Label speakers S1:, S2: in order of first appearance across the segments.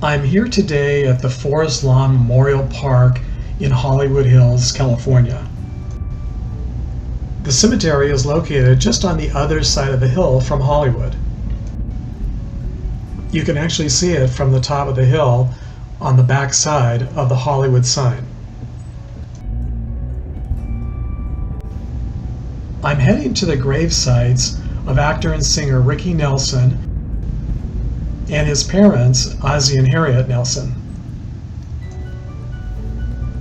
S1: I'm here today at the Forest Lawn Memorial Park in Hollywood Hills, California. The cemetery is located just on the other side of the hill from Hollywood. You can actually see it from the top of the hill on the back side of the Hollywood sign. I'm heading to the grave sites of actor and singer Ricky Nelson and his parents, Ozzie and Harriet Nelson.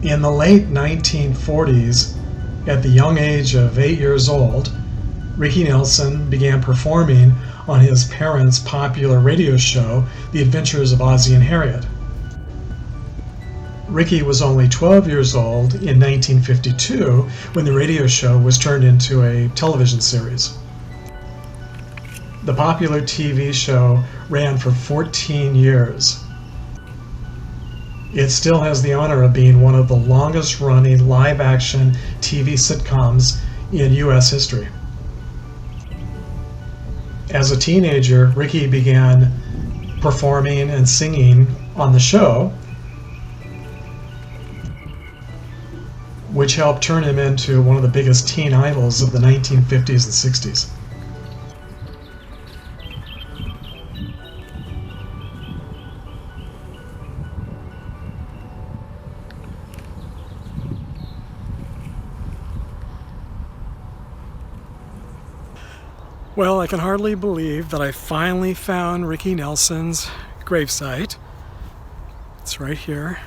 S1: In the late 1940s, at the young age of 8 years old, Ricky Nelson began performing on his parents' popular radio show, The Adventures of Ozzie and Harriet. Ricky was only 12 years old in 1952 when the radio show was turned into a television series. The popular TV show ran for 14 years. It still has the honor of being one of the longest running live-action TV sitcoms in U.S. history. As a teenager, Ricky began performing and singing on the show, which helped turn him into one of the biggest teen idols of the 1950s and 60s. Well, I can hardly believe that I finally found Ricky Nelson's gravesite. It's right here.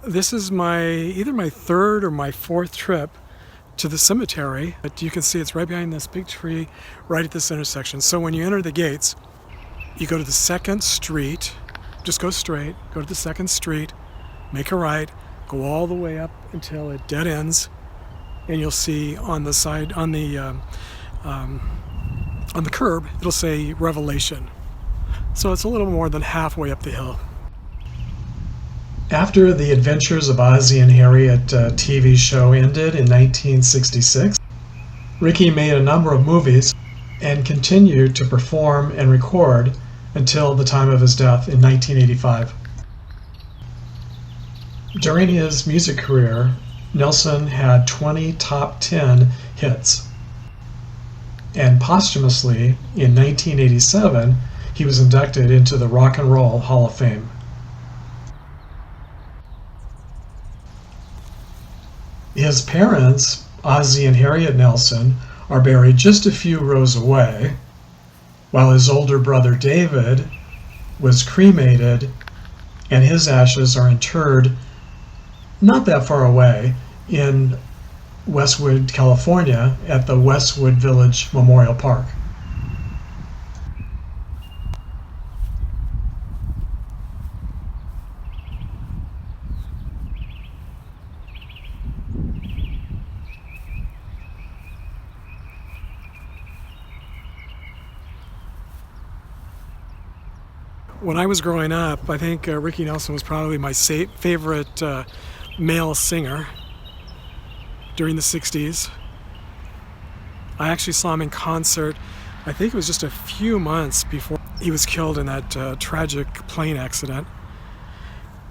S1: This is either my third or my fourth trip to the cemetery, but you can see it's right behind this big tree right at this intersection. So when you enter the gates, you go to the second street, just go straight, go to the second street, make a right, go all the way up until it dead ends, and you'll see on the side, on the curb, it'll say Revelation. So it's a little more than halfway up the hill. After The Adventures of Ozzie and Harriet TV show ended in 1966, Ricky made a number of movies and continued to perform and record until the time of his death in 1985. During his music career, Nelson had 20 top 10 hits. And posthumously, in 1987, he was inducted into the Rock and Roll Hall of Fame. His parents, Ozzie and Harriet Nelson, are buried just a few rows away, while his older brother David was cremated and his ashes are interred not that far away in Westwood, California at the Westwood Village Memorial Park. When I was growing up, I think Ricky Nelson was probably my favorite male singer during the 60s. I actually saw him in concert, I think it was just a few months before he was killed in that tragic plane accident.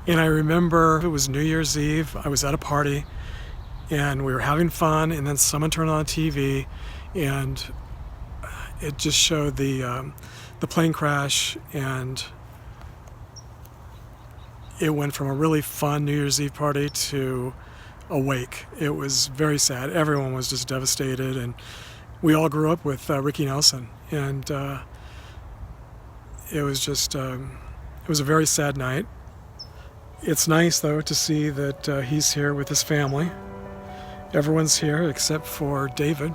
S1: And I remember it was New Year's Eve, I was at a party, and we were having fun, and then someone turned on TV, and it just showed the plane crash, and it went from a really fun New Year's Eve party to a wake. It was very sad. Everyone was just devastated, and we all grew up with Ricky Nelson, and it was just it was a very sad night. It's nice though to see that he's here with his family. Everyone's here except for David.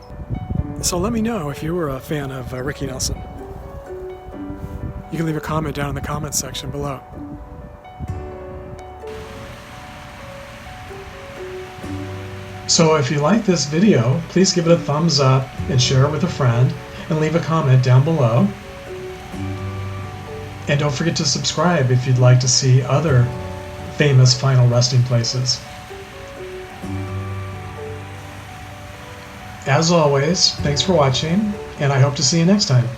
S1: So let me know if you were a fan of Ricky Nelson. You can leave a comment down in the comments section below. So if you like this video, please give it a thumbs up and share it with a friend, and leave a comment down below. And don't forget to subscribe if you'd like to see other famous final resting places. As always, thanks for watching, and I hope to see you next time.